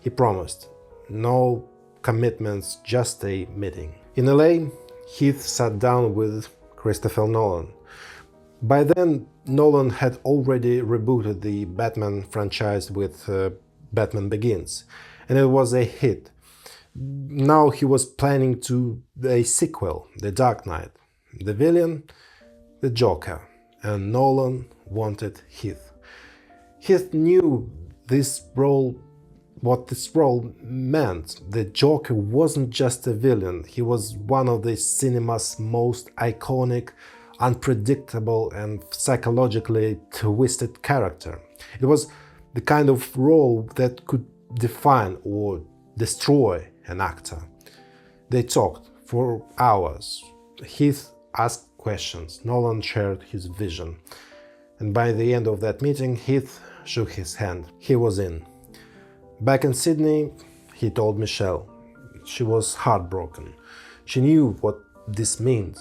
He promised. No commitments, just a meeting. In LA, Heath sat down with Christopher Nolan. By then, Nolan had already rebooted the Batman franchise with Batman Begins, and it was a hit. Now he was planning to a sequel, The Dark Knight. The villain, the Joker, and Nolan wanted Heath. Heath knew what this role meant. The Joker wasn't just a villain, he was one of the cinema's most iconic, unpredictable and psychologically twisted character. It was the kind of role that could define or destroy an actor. They talked for hours. Heath asked questions, Nolan shared his vision. And by the end of that meeting, Heath shook his hand. He was in. Back in Sydney, he told Michelle. She was heartbroken. She knew what this meant.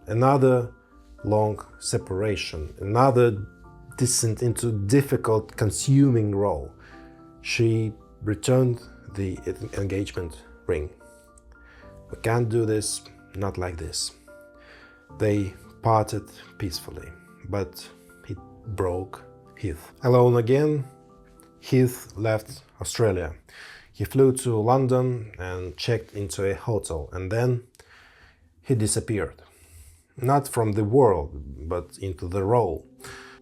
Another long separation, another descent into difficult, consuming role. She returned the engagement ring. We can't do this, not like this. They parted peacefully, but it broke Heath. Alone again, Heath left Australia. He flew to London and checked into a hotel, and then he disappeared. Not from the world, but into the role.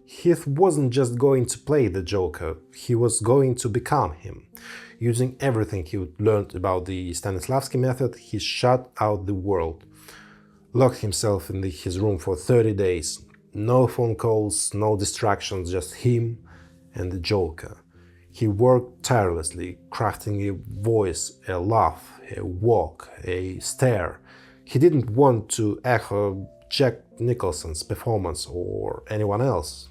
Heath wasn't just going to play the Joker, he was going to become him. Using everything he learned about the Stanislavski Method, he shut out the world. Locked himself in his room for 30 days. No phone calls, no distractions, just him and the Joker. He worked tirelessly, crafting a voice, a laugh, a walk, a stare. He didn't want to echo Jack Nicholson's performance or anyone else.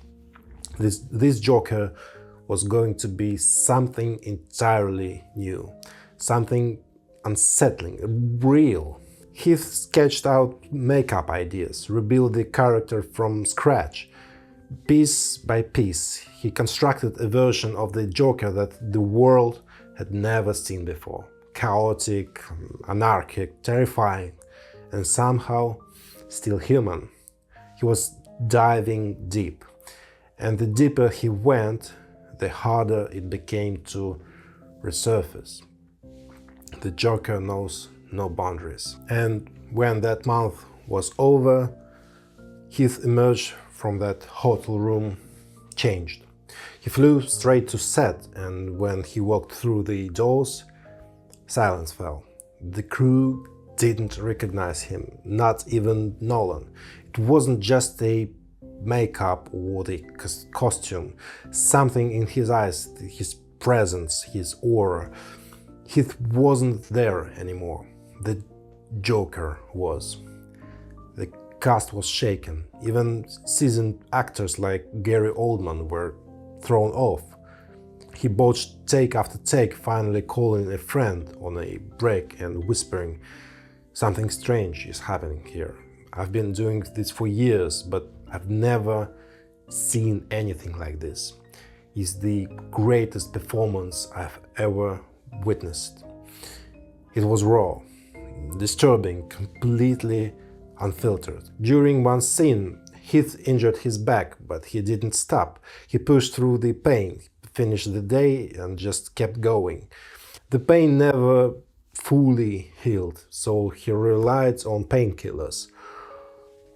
This Joker was going to be something entirely new, something unsettling, real. He sketched out makeup ideas, rebuilt the character from scratch. Piece by piece, he constructed a version of the Joker that the world had never seen before. Chaotic, anarchic, terrifying, and somehow still human. He was diving deep, and the deeper he went, the harder it became to resurface. The Joker knows no boundaries. And when that month was over, Heath emerged from that hotel room changed. He flew straight to set, and when he walked through the doors, silence fell. The crew didn't recognize him, not even Nolan. It wasn't just a makeup or the costume, something in his eyes, his presence, his aura. Heath wasn't there anymore. The Joker was. The cast was shaken. Even seasoned actors like Gary Oldman were thrown off. He botched take after take, finally calling a friend on a break and whispering, "Something strange is happening here. I've been doing this for years, but I've never seen anything like this. It's the greatest performance I've ever witnessed." It was raw, disturbing, completely unfiltered. During one scene, Heath injured his back, but he didn't stop. He pushed through the pain, finished the day, and just kept going. The pain never fully healed, so he relied on painkillers.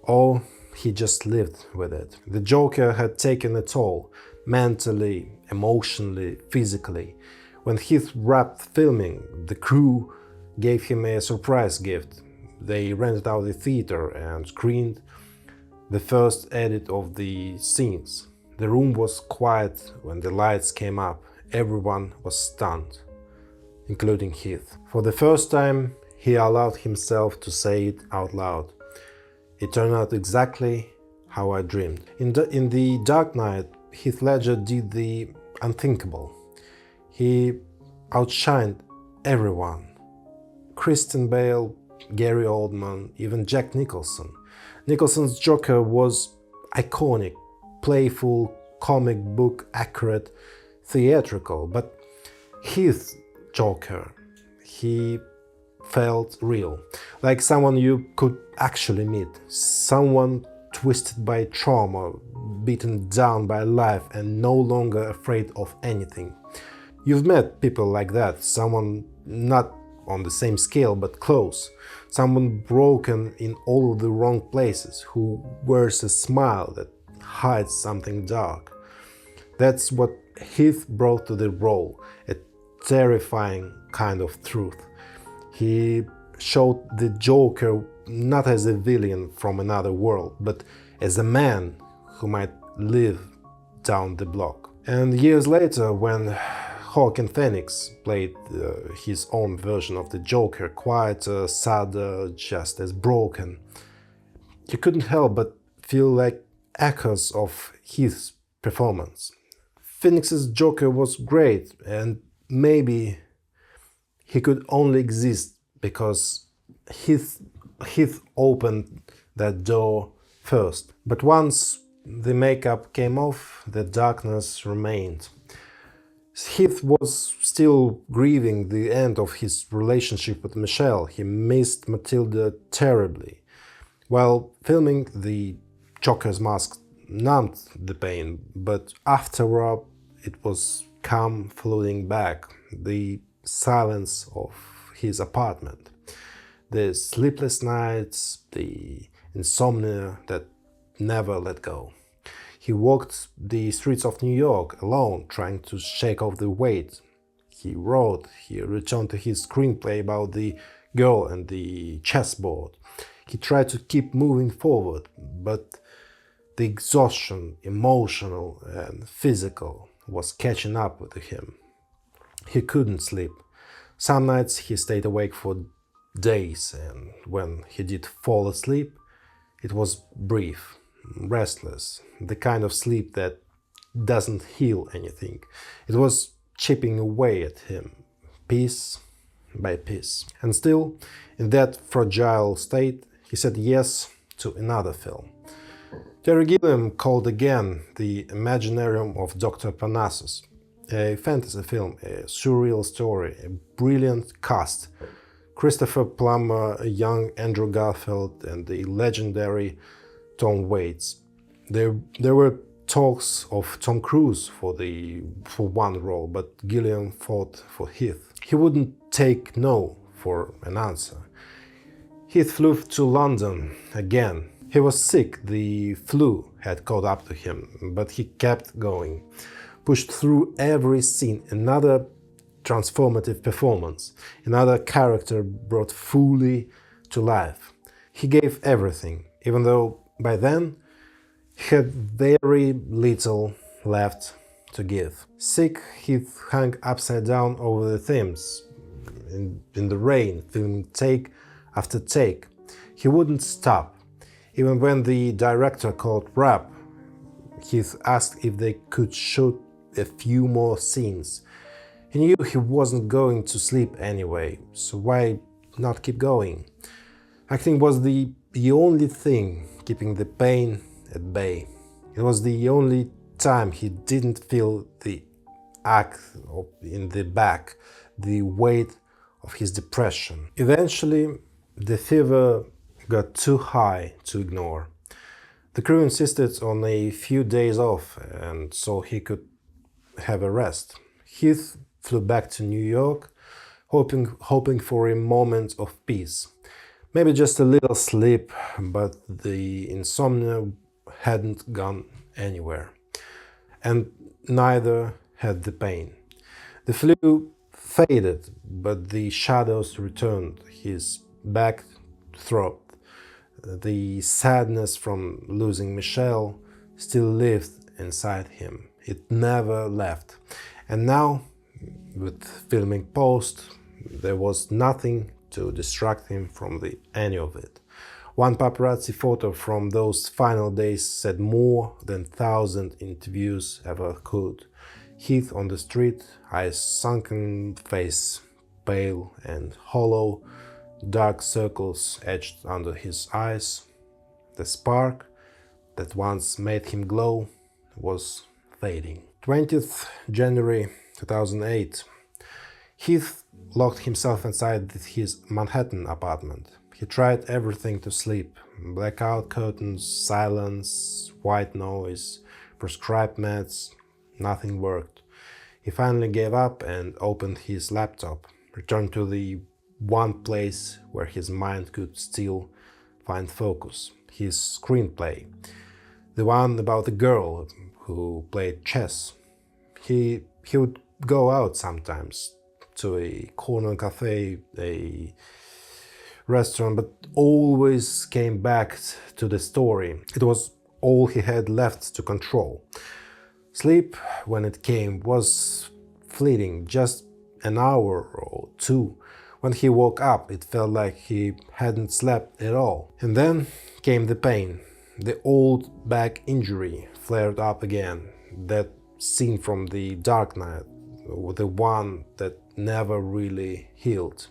Or he just lived with it. The Joker had taken a toll, mentally, emotionally, physically. When Heath wrapped filming, the crew gave him a surprise gift. They rented out the theater and screened the first edit of the scenes. The room was quiet when the lights came up. Everyone was stunned, including Heath. For the first time, he allowed himself to say it out loud. It turned out exactly how I dreamed. In the Dark Knight, Heath Ledger did the unthinkable. He outshined everyone. Christian Bale, Gary Oldman, even Jack Nicholson. Nicholson's Joker was iconic, playful, comic book accurate, theatrical, but Heath's Joker, he felt real, like someone you could actually meet, someone twisted by trauma, beaten down by life and no longer afraid of anything. You've met people like that, someone not on the same scale but close, someone broken in all of the wrong places, who wears a smile that hides something dark. That's what Heath brought to the role, a terrifying kind of truth. He showed the Joker not as a villain from another world, but as a man who might live down the block. And years later, when Joaquin Phoenix played his own version of the Joker, quieter, sadder, just as broken, you couldn't help but feel like echoes of Heath's performance. Phoenix's Joker was great, and maybe he could only exist because Heath Heath opened that door first. But once the makeup came off, the darkness remained. Heath was still grieving the end of his relationship with Michelle. He missed Matilda terribly. While filming, the Joker's mask numbed the pain, but afterward it was calm floating back, the silence of his apartment, the sleepless nights, the insomnia that never let go. He walked the streets of New York alone, trying to shake off the weight. He wrote, he returned to his screenplay about the girl and the chessboard. He tried to keep moving forward, but the exhaustion, emotional and physical, was catching up with him. He couldn't sleep. Some nights he stayed awake for days, and when he did fall asleep, it was brief, restless, the kind of sleep that doesn't heal anything. It was chipping away at him, piece by piece. And still, in that fragile state, he said yes to another film. Terry Gilliam called again the Imaginarium of Dr. Parnassus, a fantasy film, a surreal story, a brilliant cast. Christopher Plummer, a young Andrew Garfield, and the legendary Tom Waits. There were talks of Tom Cruise for one role, but Gilliam fought for Heath. He wouldn't take no for an answer. Heath flew to London again. He was sick, the flu had caught up to him, but he kept going. Pushed through every scene, another transformative performance, another character brought fully to life. He gave everything, even though by then he had very little left to give. Sick, he hung upside down over the Thames, in the rain, filming take after take. He wouldn't stop. Even when the director called Rap, he asked if they could shoot a few more scenes. He knew he wasn't going to sleep anyway, so why not keep going? Acting was the only thing keeping the pain at bay. It was the only time he didn't feel the ache in the back, the weight of his depression. Eventually, the fever got too high to ignore. The crew insisted on a few days off, and so he could have a rest. Heath flew back to New York, hoping for a moment of peace. Maybe just a little sleep, but the insomnia hadn't gone anywhere. And neither had the pain. The flu faded, but the shadows returned. His back throbbed. The sadness from losing Michelle still lived inside him. It never left. And now, with filming post, there was nothing to distract him from any of it. One paparazzi photo from those final days said more than 1,000 interviews ever could. Heath on the street, eyes sunken, face pale and hollow, dark circles etched under his eyes. The spark that once made him glow was fading. 20th January 2008. Heath locked himself inside his Manhattan apartment. He tried everything to sleep. Blackout curtains, silence, white noise, prescribed meds. Nothing worked. He finally gave up and opened his laptop, returned to the one place where his mind could still find focus, his screenplay, the one about the girl who played chess. He would go out sometimes to a corner cafe, a restaurant, but always came back to the story. It was all he had left to control. Sleep, when it came, was fleeting, just an hour or two. When he woke up, it felt like he hadn't slept at all. And then came the pain. The old back injury flared up again. That scene from The Dark Knight, the one that never really healed.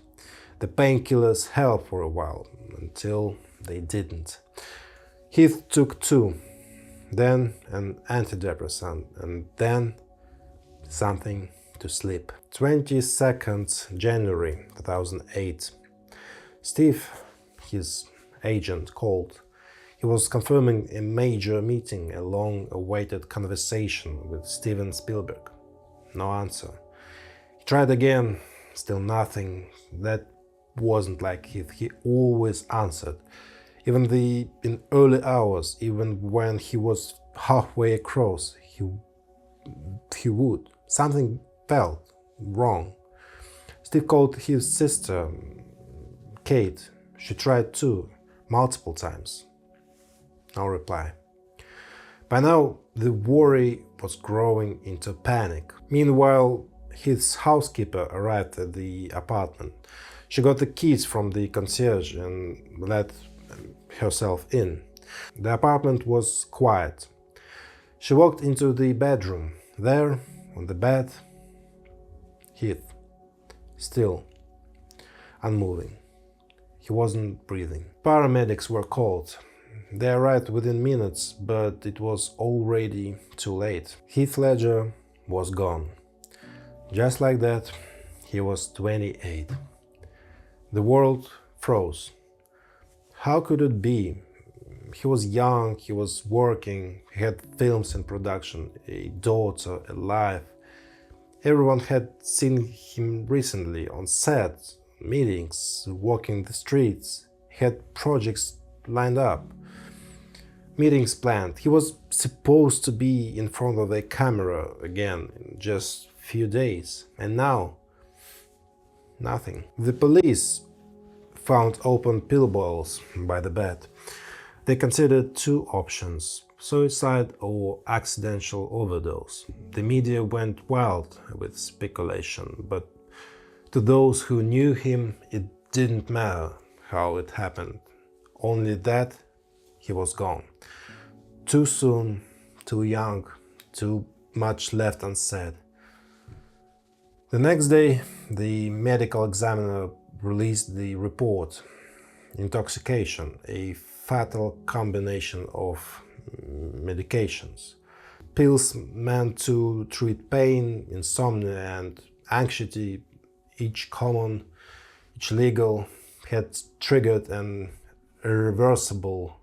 The painkillers helped for a while, until they didn't. Heath took two, then an antidepressant, and then something to sleep. 22nd January 2008. Steve, his agent, called. He was confirming a major meeting, a long-awaited conversation with Steven Spielberg. No answer. He tried again, still nothing. That wasn't like Heath. He always answered. Even in early hours, even when he was halfway across, he would. Something felt wrong. Steve called his sister, Kate. She tried too, multiple times. No reply. By now, the worry was growing into panic. Meanwhile, his housekeeper arrived at the apartment. She got the keys from the concierge and let herself in. The apartment was quiet. She walked into the bedroom. There, on the bed, Heath, still, unmoving. He wasn't breathing. Paramedics were called. They arrived within minutes, but it was already too late. Heath Ledger was gone. Just like that, he was 28. The world froze. How could it be? He was young, he was working, he had films in production, a daughter, a life. Everyone had seen him recently on set, meetings, walking the streets. He had projects lined up, meetings planned. He was supposed to be in front of a camera again in just a few days. And now, nothing. The police found open pill bottles by the bed. They considered two options: suicide or accidental overdose. The media went wild with speculation, but to those who knew him, it didn't matter how it happened. Only that he was gone. Too soon, too young, too much left unsaid. The next day, the medical examiner released the report. Intoxication, a fatal combination of medications. Pills meant to treat pain, insomnia and anxiety, each common, each legal, had triggered an irreversible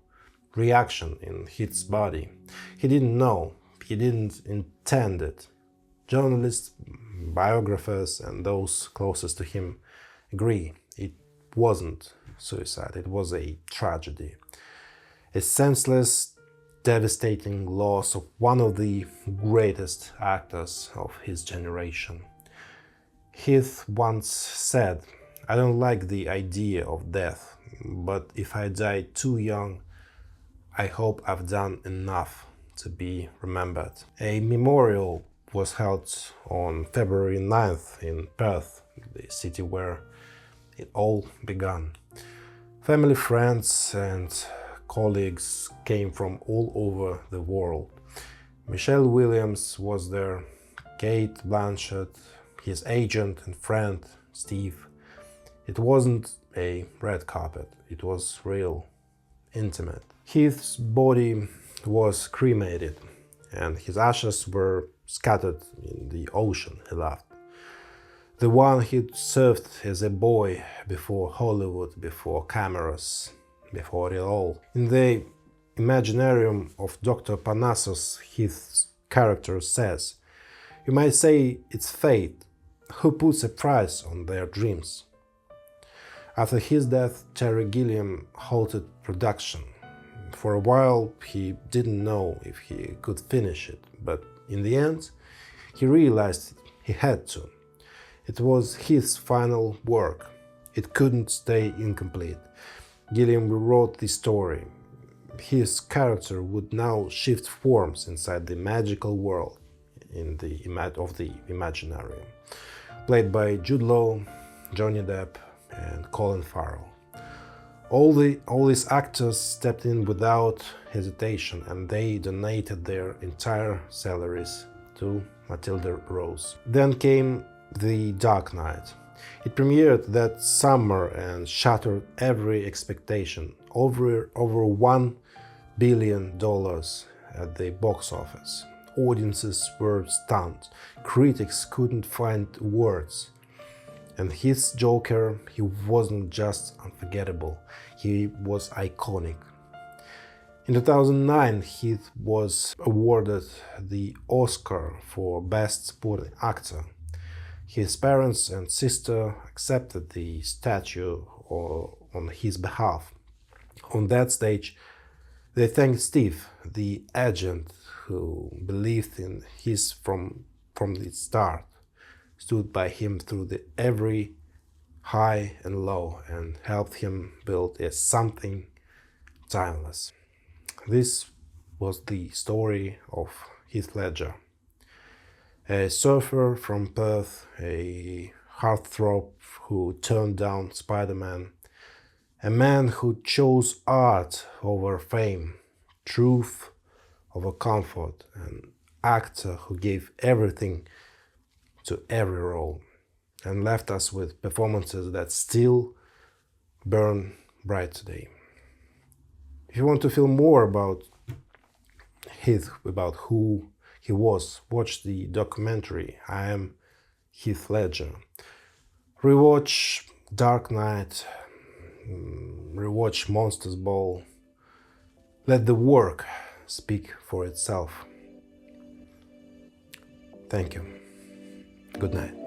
reaction in Heath's body. He didn't know, he didn't intend it. Journalists, biographers and those closest to him agree it wasn't suicide, it was a tragedy. A senseless, devastating loss of one of the greatest actors of his generation. Heath once said, "I don't like the idea of death, but if I die too young, I hope I've done enough to be remembered." A memorial was held on February 9th in Perth, the city where it all began. Family, friends and colleagues came from all over the world. Michelle Williams was there, Kate Blanchett, his agent and friend Steve. It wasn't a red carpet, it was real, intimate. Heath's body was cremated and his ashes were scattered in the ocean he loved. The one he'd surfed as a boy before Hollywood, before cameras, before it all. In the Imaginarium of Dr. Parnassus, Heath's character says, "You might say it's fate. Who puts a price on their dreams?" After his death, Terry Gilliam halted production. For a while, he didn't know if he could finish it, but in the end, he realized he had to. It was his final work. It couldn't stay incomplete. Gilliam rewrote the story. His character would now shift forms inside the magical world of the Imaginarium, played by Jude Law, Johnny Depp and Colin Farrell. All these actors stepped in without hesitation, and they donated their entire salaries to Matilda Rose. Then came The Dark Knight. It premiered that summer and shattered every expectation, over $1 billion at the box office. Audiences were stunned, critics couldn't find words. And his Joker, he wasn't just unforgettable, he was iconic. In 2009, Heath was awarded the Oscar for Best Supporting Actor. His parents and sister accepted the statue on his behalf. On that stage, they thanked Steve, the agent who believed in his from the start, stood by him through every high and low, and helped him build something timeless. This was the story of Heath Ledger, a surfer from Perth, a heartthrob who turned down Spider-Man, a man who chose art over fame, truth over comfort, an actor who gave everything to every role and left us with performances that still burn bright today. If you want to feel more about Heath, about who he was, watch the documentary I Am Heath Ledger. Rewatch Dark Knight, rewatch Monsters Ball. Let the work speak for itself. Thank you. Good night.